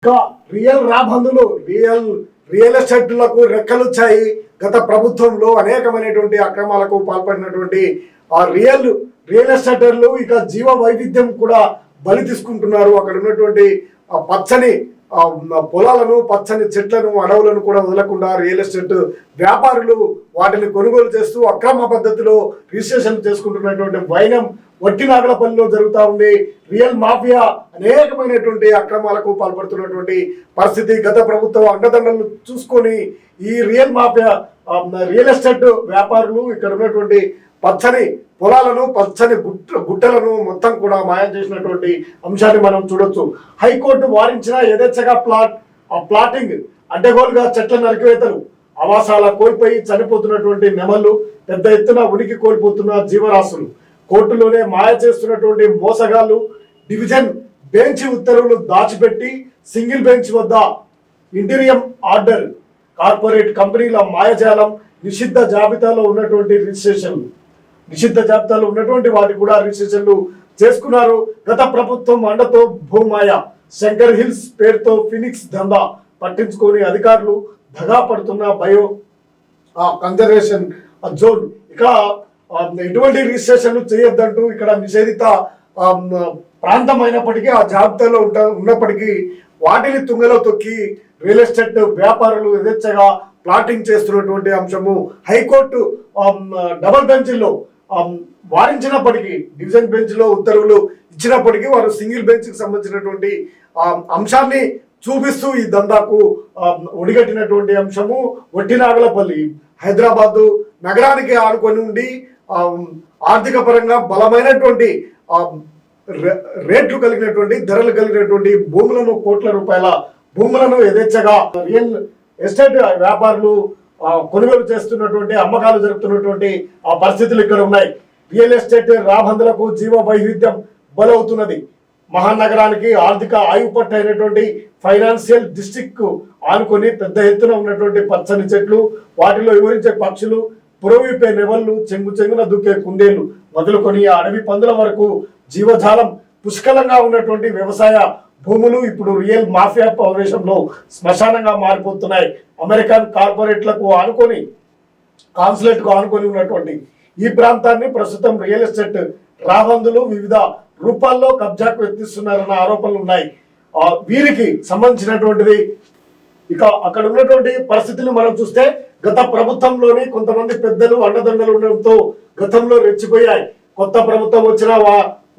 ఇంకా real రాబందులు real ఎస్టేట్లకు రెక్కలుచ్చాయి. గత ప్రభుత్వంలో అనేకమైనటువంటి అక్రమాలకు పాల్పడినటువంటి ఆ రియల్ ఎస్టేటర్లు ఇక జీవ వైవిధ్యం కూడా బలి తీసుకుంటున్నారు. అక్కడ ఉన్నటువంటి పచ్చని పొలాలను, పచ్చని చెట్లను, అడవులను కూడా వదలకుండా రియల్ ఎస్టేట్ వ్యాపారులు వాటిని కొనుగోలు చేస్తూ అక్రమ పద్ధతిలో రిజిస్ట్రేషన్ చేసుకుంటున్నటువంటి వైనం వట్టినాగలపల్లిలో జరుగుతూ ఉంది. రియల్ మాఫియా అనేకమైనటువంటి అక్రమాలకు పాల్పడుతున్నటువంటి పరిస్థితి. గత ప్రభుత్వం అండదండలు చూసుకొని ఈ రియల్ ఎస్టేట్ వ్యాపారులు ఇక్కడ ఉన్నటువంటి పచ్చని పొలాలను, పచ్చని గుట్టలను మొత్తం కూడా మాయం చేసినటువంటి అంశాన్ని మనం చూడొచ్చు. హైకోర్టు వారించిన యథేచ్ఛగా ప్లాటింగ్, అడ్డగోలుగా చెట్ల నరికివేతలు, ఆవాసాల కోల్పోయి చనిపోతున్నటువంటి నెమళ్ళు, పెద్ద ఎత్తున ఉనికి కోల్పోతున్న జీవరాశులు, కోర్టులోనే మాయ చేస్తున్నటువంటి మోసగాళ్లు, డివిజన్ బెంచ్ ఉత్తర్వులు దాచిపెట్టి సింగిల్ బెంచ్ వద్ద ఇంటీరియం ఆర్డర్, కార్పొరేట్ కంపెనీల మాయజాలం, నిషిద్ధ జాబితాలో ఉన్నటువంటి వాటి కూడా రిజిస్ట్రేషన్లు చేసుకున్నారు. గత ప్రభుత్వం అండతో భూమాయ, శంకర్ హిల్స్ పేరుతో ఫినిక్స్ దందా పట్టించుకొని అధికారులు దగా పడుతున్న బయో కన్జర్వేషన్ జోన్, ఇక ఎటువంటి రిజిస్ట్రేషన్లు చేయొద్దంటూ ఇక్కడ నిషేధిత ప్రాంతం అయినప్పటికీ ఆ జాబితాలో ఉన్నప్పటికీ వాటిని తుంగలో తొక్కి రియల్ ఎస్టేట్ వ్యాపారులు యథేచ్ఛగా ప్లాటింగ్ చేస్తున్నటువంటి అంశము హైకోర్టు డబుల్ బెంచ్లో వారించినప్పటికీ, డివిజన్ బెంచ్ లో ఉత్తర్వులు ఇచ్చినప్పటికీ వారు సింగిల్ బెంచ్ కి సంబంధించినటువంటి అంశాన్ని చూపిస్తూ ఈ దందాకు ఒడిగట్టినటువంటి అంశము వట్టినాగలపల్లి. హైదరాబాద్ నగరానికి ఆనుకొని ఉండి ఆర్థిక పరంగా బలమైనటువంటి రేట్లు కలిగినటువంటి, ధరలు కలిగినటువంటి భూములను, కోట్ల రూపాయల భూములను యథేచ్ఛగా రియల్ ఎస్టేట్ వ్యాపారులు కొనుగోలు చేస్తున్నటువంటి, అమ్మకాలు జరుపుతున్నటువంటి ఆ పరిస్థితులు ఇక్కడ ఉన్నాయి. రియల్ ఎస్టేట్ రాబందులకు జీవ వైవిధ్యం బలవుతున్నది. మహానగరానికి ఆర్థిక ఆయుపట్టు అయినటువంటి ఫైనాన్షియల్ డిస్ట్రిక్ట్ ఆనుకొని పెద్ద ఎత్తున ఉన్నటువంటి పచ్చని చెట్లు, వాటిలో వివరించే పక్షులు, పురవిపే నెమళ్ళు, చెంగున దూకే కుందేళ్లు మొదలుకొని అడవి పందుల వరకు జీవజాలం పుష్కలంగా ఉన్నటువంటి వ్యవసాయ భూములు ఇప్పుడు రియల్ మాఫియా ప్రవేశంలో శ్మశానంగా మారిపోతున్నాయి. అమెరికన్ కార్పొరేట్లకు ఆనుకొని, కాన్సులేట్కు ఆనుకొని ఉన్నటువంటి ఈ ప్రాంతాన్ని ప్రస్తుతం రియల్ ఎస్టేట్ రాబందులు వివిధ రూపాల్లో కబ్జాకు ఎత్తిస్తున్నారన్న ఆరోపణలు ఉన్నాయి. వీరికి సంబంధించినటువంటిది ఇక అక్కడ ఉన్నటువంటి పరిస్థితులు మనం చూస్తే గత ప్రభుత్వంలోని కొంతమంది పెద్దలు అండదండలు ఉండడంతో గతంలో రెచ్చిపోయాయి. కొత్త ప్రభుత్వం వచ్చినా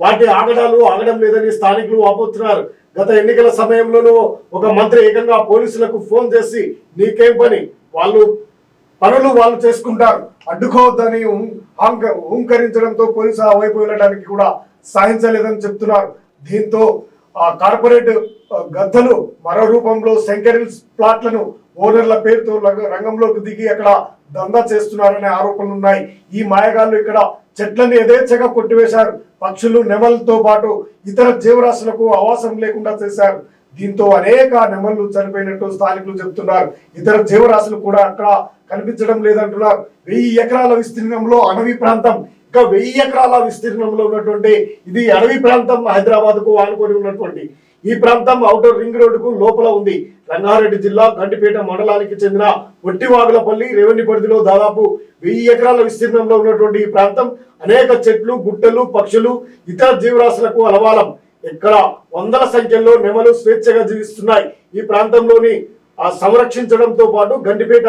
వాటి ఆగడం లేదని స్థానికులు వాపోతున్నారు. గత ఎన్నికల సమయంలోనూ ఒక మంత్రి ఏకంగా పోలీసులకు ఫోన్ చేసి నీకేం పని, పనులు వాళ్ళు చేసుకుంటారు, అడ్డుకోవద్దని హుంకరించడంతో పోలీసు ఆ వైపు వెళ్ళడానికి కూడా సాధించలేదని చెప్తున్నారు. దీంతో కార్పొరేట్ గద్దలు మరో రూపంలో శంకర్ హిల్స్ ప్లాట్లను ఓనర్ల పేరుతో రంగంలోకి దిగి అక్కడ దందా చేస్తున్నారనే ఆరోపణలు ఉన్నాయి. ఈ మాయగాళ్లు ఇక్కడ చెట్లను యథేచ్ఛగా కొట్టివేశారు. పక్షులు, నెమలతో పాటు ఇతర జీవరాశులకు ఆవాసం లేకుండా చేశారు. దీంతో అనేక నెమళ్ళు చనిపోయినట్టు స్థానికులు చెబుతున్నారు. ఇతర జీవరాశులు కూడా అక్కడ కనిపించడం లేదంటున్నారు. 1000 ఎకరాల విస్తీర్ణంలో అడవి ప్రాంతం, ఇంకా 1000 ఎకరాల విస్తీర్ణంలో ఉన్నటువంటి ఇది అడవి ప్రాంతం. హైదరాబాద్ కు ఆనుకొని ఉన్నటువంటి ఈ ప్రాంతం ఔటర్ రింగ్ రోడ్డుకు లోపల ఉంది. రంగారెడ్డి జిల్లా గండిపేట మండలానికి చెందిన వట్టివాగులపల్లి రెవెన్యూ పరిధిలో దాదాపు 1000 ఎకరాల విస్తీర్ణంలో ఉన్నటువంటి ఈ ప్రాంతం అనేక చెట్లు, గుట్టలు, పక్షులు, ఇతర జీవరాశులకు అలవాలం. ఇక్కడ వందల సంఖ్యలో నెమలు స్వేచ్ఛగా జీవిస్తున్నాయి. ఈ ప్రాంతంలోని సంరక్షించడంతో పాటు గండిపేట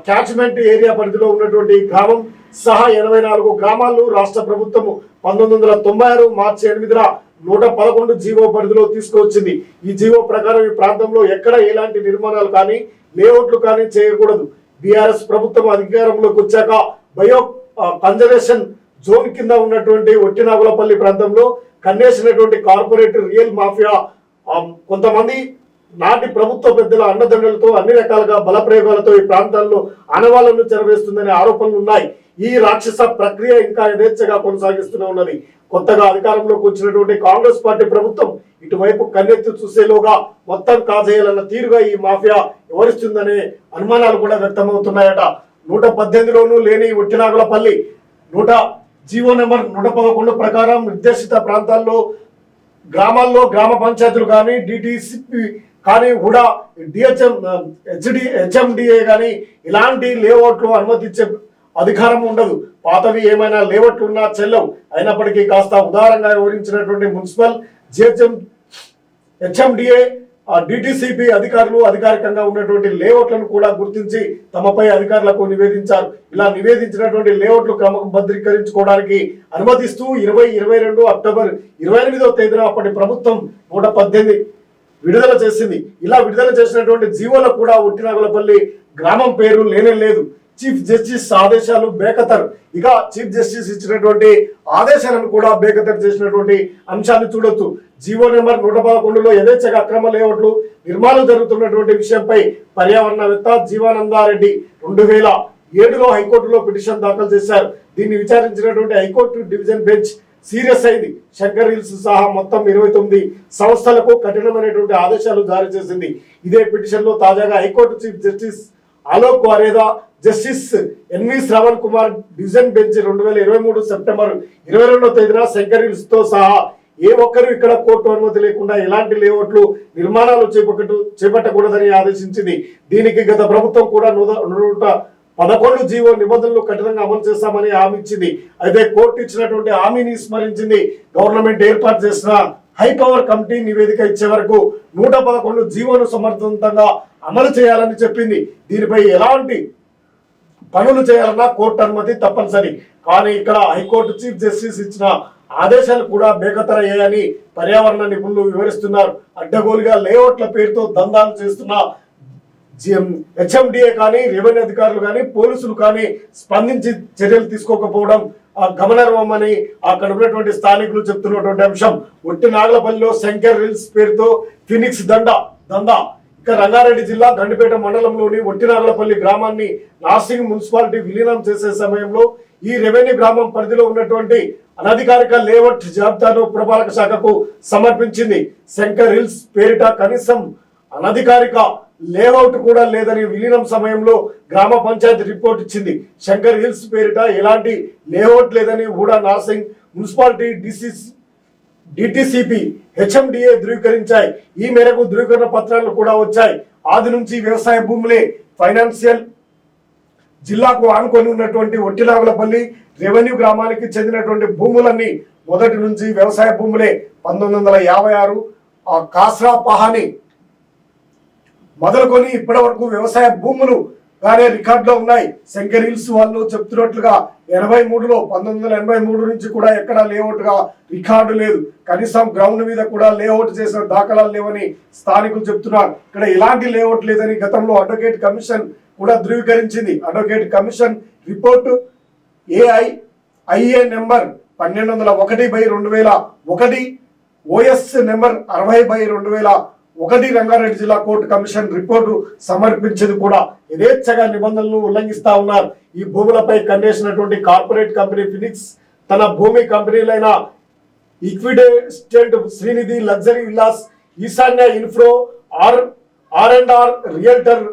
క్యాచ్మెంట్ ఏరియా పరిధిలో ఉన్నటువంటి గ్రామం సహా 84 గ్రామాలు రాష్ట్ర ప్రభుత్వము 1996 మార్చి 8న 111 జీవో పరిధిలో తీసుకువచ్చింది. ఈ జీవో ప్రకారం ఈ ప్రాంతంలో ఎక్కడ ఎలాంటి నిర్మాణాలు కానీ, లేఅవుట్లు కానీ చేయకూడదు. బీఆర్ఎస్ ప్రభుత్వం అధికారంలోకి వచ్చాక బయో కన్జర్వేషన్ జోన్ కింద ఉన్నటువంటి వట్టినాగులపల్లి ప్రాంతంలో కన్నేసినటువంటి కార్పొరేట్ రియల్ మాఫియా కొంతమంది నాటి ప్రభుత్వ పెద్దల అండదండలతో అన్ని రకాలుగా బలప్రయోగాలతో ఈ ప్రాంతాల్లో ఆనవాళ్లను చెరవేస్తుందనే ఆరోపణలు ఉన్నాయి. ఈ రాక్షస ప్రక్రియ ఇంకా యథేచ్ఛగా కొనసాగిస్తూనే ఉన్నది. కొత్తగా అధికారంలోకి వచ్చినటువంటి కాంగ్రెస్ పార్టీ ప్రభుత్వం ఇటువైపు కన్నెత్తి చూసేలోగా మొత్తం కాజేయాలన్న తీరుగా ఈ మాఫియా వివరిస్తుందనే అనుమానాలు కూడా వ్యక్తమవుతున్నాయట. 118లోనూ లేని వట్టినాగులపల్లి జీవో నెంబర్ 111 ప్రకారం నిర్దేశిత ప్రాంతాల్లో గ్రామాల్లో గ్రామ పంచాయతీలు కానీ, డిటిసిపి కానీ కూడా హెచ్ఎండిఏ కానీ ఇలాంటి లేఅవుట్లు అనుమతించే అధికారం ఉండదు. పాతవి ఏమైనా లేఅవుట్లు ఉన్నా చెల్లవు. అయినప్పటికీ కాస్త ఉదారంగా వివరించినటువంటి మున్సిపల్ హెచ్ఎండిఏ డిటిసిపి అధికారులు అధికారికంగా ఉన్నటువంటి లేఅవుట్లను కూడా గుర్తించి తమపై అధికారులకు నివేదించారు. ఇలా నివేదించినటువంటి లేఅవుట్లు క్రమబద్ధీకరించుకోవడానికి అనుమతిస్తూ 2022 అక్టోబర్ 28వ తేదీన అప్పటి ప్రభుత్వం 118 విడుదల చేసింది. ఇలా విడుదల చేసినటువంటి జీవోలో కూడా ఒట్టినాగులపల్లి గ్రామం పేరు లేనే లేదు. చీఫ్ జస్టిస్ ఆదేశాలు బేఖతర్. ఇక చీఫ్ జస్టిస్ ఇచ్చినటువంటి ఆదేశాలను కూడా బేఖతర్ చేసినటువంటి అంశాన్ని చూడొచ్చు. జీవో నెంబర్ 111లో యథేచ్ఛగా అక్రమ లేఅవుట్లు నిర్మాణం జరుగుతున్నటువంటి విషయంపై పర్యావరణవేత్త జీవానందారెడ్డి 2007లో హైకోర్టులో పిటిషన్ దాఖలు చేశారు. దీన్ని విచారించినటువంటి హైకోర్టు డివిజన్ బెంచ్ సీరియస్ అయింది. శంకర్ హిల్స్ సహా మొత్తం 29 సంస్థలకు కఠినమైనటువంటి ఆదేశాలు జారీ చేసింది. ఇదే పిటిషన్ లో తాజాగా high court chief justice Alok Aradhe, justice NV Shravan Kumar division bench 2023 September 22వ తేదీన శంకర్ హిల్స్ తో సహా ఏ ఒక్కరు ఇక్కడ కోర్టు అనుమతి లేకుండా ఎలాంటి లేఅవుట్లు నిర్మాణాలు చేపట్టకూడదని ఆదేశించింది. దీనికి గత ప్రభుత్వం కూడా 111 జీవో నిబంధనలు కఠినంగా అమలు చేస్తామని హామీ ఇచ్చింది. అయితే కోర్టు ఇచ్చినటువంటి హామీని స్మరించింది. గవర్నమెంట్ ఏర్పాటు చేసిన హై పవర్ కమిటీ నివేదిక ఇచ్చే వరకు 111 జీవోను సమర్థవంతంగా అమలు చేయాలని చెప్పింది. దీనిపై ఎలాంటి పనులు చేయాలన్నా కోర్టు అనుమతి తప్పనిసరి. కానీ ఇక్కడ హైకోర్టు చీఫ్ జస్టిస్ ఇచ్చిన ఆదేశాలు కూడా బేఖతరయ్యాయని పర్యావరణ నిపుణులు వివరిస్తున్నారు. అడ్డగోలుగా లేఅవుట్ల పేరుతో దందాలు చేస్తున్న హెచ్ఎండిఏ కానీ రెవెన్యూ అధికారులు కానీ పోలీసులు కానీ స్పందించి చర్యలు తీసుకోకపోవడం గమనార్హమని అక్కడ ఉన్నటువంటి స్థానికులు చెప్తున్నటువంటి అంశం. ఒట్టినాగులపల్లిలో శంకర్ హిల్స్ పేరుతో ఫినిక్స్ దందా. ఇక రంగారెడ్డి జిల్లా గండిపేట మండలంలోని ఒట్టినాగులపల్లి గ్రామాన్ని నార్సింగ్ మున్సిపాలిటీ విలీనం చేసే సమయంలో ఈ రెవెన్యూ గ్రామం పరిధిలో ఉన్నటువంటి అనధికారిక లేఅవుట్ జాబితాను పురపాలక శాఖకు సమర్పించింది. శంకర్ హిల్స్ పేరిట కనీసం అనధికారిక లేఅవుట్ కూడా లేదని విలీనం సమయంలో గ్రామ పంచాయతీ రిపోర్ట్ ఇచ్చింది. శంకర్ హిల్స్ పేరిట ఎలాంటి లేఅవుట్ లేదని కూడా నార్సింగ్ మున్సిపాలిటీ డిటిసిపి హెచ్ఎండిఏ ధృవీకరించాయి. ఈ మేరకు ధృవీకరణ పత్రాలు కూడా వచ్చాయి. ఆది నుంచి వ్యవసాయ భూములే. ఫైనాన్షియల్ జిల్లాకు ఆనుకొని ఉన్నటువంటి ఒట్టినాగులపల్లి రెవెన్యూ గ్రామానికి చెందినటువంటి భూములన్నీ మొదటి నుంచి వ్యవసాయ భూములే. 1956 కాస్రా పహాని మొదలుకొని ఇప్పటి వరకు వ్యవసాయ భూములు గానే రికార్డులో ఉన్నాయి. శంకర్ హిల్స్ వాళ్ళు చెప్తున్నట్లుగా 1983 నుంచి కూడా ఎక్కడ లేఅవుట్ గా రికార్డు లేదు. కనీసం గ్రౌండ్ మీద కూడా లేఅవుట్ చేసిన దాఖలాలు లేవని స్థానికులు చెప్తున్నారు. ఇక్కడ ఎలాంటి లేఅవుట్ లేదని గతంలో అడ్వకేట్ కమిషన్ కూడా ధృవీకరించింది. Advocate commission report AIA number 1201/2001 OS number 60/2001 Rangareddy జిల్లా కోర్టు కమిషన్ రిపోర్టు సమర్పించింది కూడా. యథేచ్ఛగా నిబంధనలను ఉల్లంఘిస్తా ఉన్నారు. ఈ భూములపై కన్నేసినటువంటి కార్పొరేట్ కంపెనీ ఫినిక్స్ తన భూమి కంపెనీలైన ఈక్విడేస్టెంట్, శ్రీనిధి లగ్జరీ విల్లాస్, ఈశాన్య ఇన్ఫ్రో, ఆర్&ఆర్ రియల్టర్,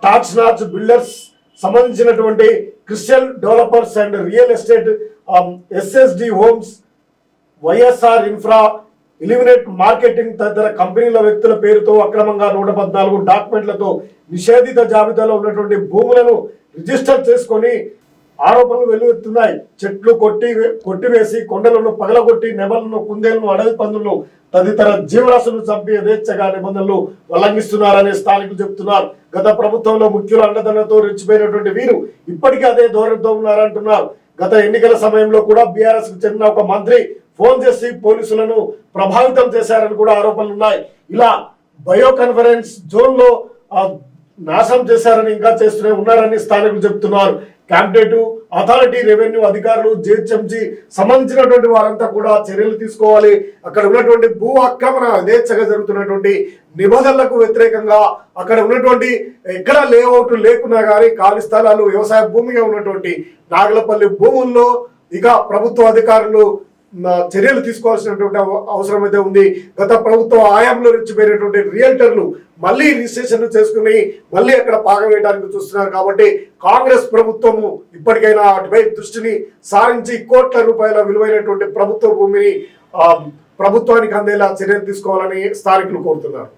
టాచ్ నాచ్ బిల్డర్స్ సంబంధించినటువంటి crystal developers and real estate, SSD homes, YSR infra, eliminate marketing తదితర కంపెనీల వ్యక్తుల పేరుతో అక్రమంగా 114 డాక్యుమెంట్లతో నిషేధిత జాబితాలో ఉన్నటువంటి భూములను రిజిస్టర్ చేసుకొని ఆరోపణలు వెల్లువెత్తున్నాయి. చెట్లు కొట్టివేసి కొండలను పగలగొట్టి నెమలను, కుందేలను, అడవి పందులను తదితర జీవరాశులను చంపి యథేచ్ఛగా నిబంధనలు ఉల్లంఘిస్తున్నారని స్థానికులు చెబుతున్నారు. గత ప్రభుత్వంలో ముఖ్యుల అండదండతో రెచ్చిపోయినటువంటి వీరు ఇప్పటికీ అదే ధోరణితో ఉన్నారంటున్నారు. గత ఎన్నికల సమయంలో కూడా బీఆర్ఎస్ కు చెందిన ఒక మంత్రి ఫోన్ చేసి పోలీసులను ప్రభావితం చేశారని కూడా ఆరోపణలు ఉన్నాయి. ఇలా బయో కాన్ఫరెన్స్ జోన్ లో నాశనం చేశారని ఇంకా చేస్తూనే ఉన్నారని స్థానికులు చెబుతున్నారు. కాంపిటేటివ్ అథారిటీ, రెవెన్యూ అధికారులు, జిహెచ్ఎంసీ సంబంధించినటువంటి వారంతా కూడా చర్యలు తీసుకోవాలి. అక్కడ ఉన్నటువంటి భూ ఆక్రమణ యథేచ్ఛగా జరుగుతున్నటువంటి నిబంధనలకు వ్యతిరేకంగా అక్కడ ఉన్నటువంటి ఎక్కడ లేఅవుట్ లేకున్నా కానీ ఖాళీ స్థలాలు వ్యవసాయ భూమిగా ఉన్నటువంటి నాగులపల్లి భూముల్లో ఇక ప్రభుత్వ అధికారులు చర్యలు తీసుకోవాల్సినటువంటి అవసరం అయితే ఉంది. గత ప్రభుత్వ ఆయాంలో రెచ్చిపోయినటువంటి రియల్టర్లు మళ్ళీ రిజిస్ట్రేషన్ చేసుకుని మళ్ళీ అక్కడ పాగవేయడానికి చూస్తున్నారు. కాబట్టి కాంగ్రెస్ ప్రభుత్వము ఇప్పటికైనా అటుపై దృష్టిని సారించి కోట్ల రూపాయల విలువైనటువంటి ప్రభుత్వ భూమిని ప్రభుత్వానికి అందేలా చర్యలు తీసుకోవాలని స్థానికులు కోరుతున్నారు.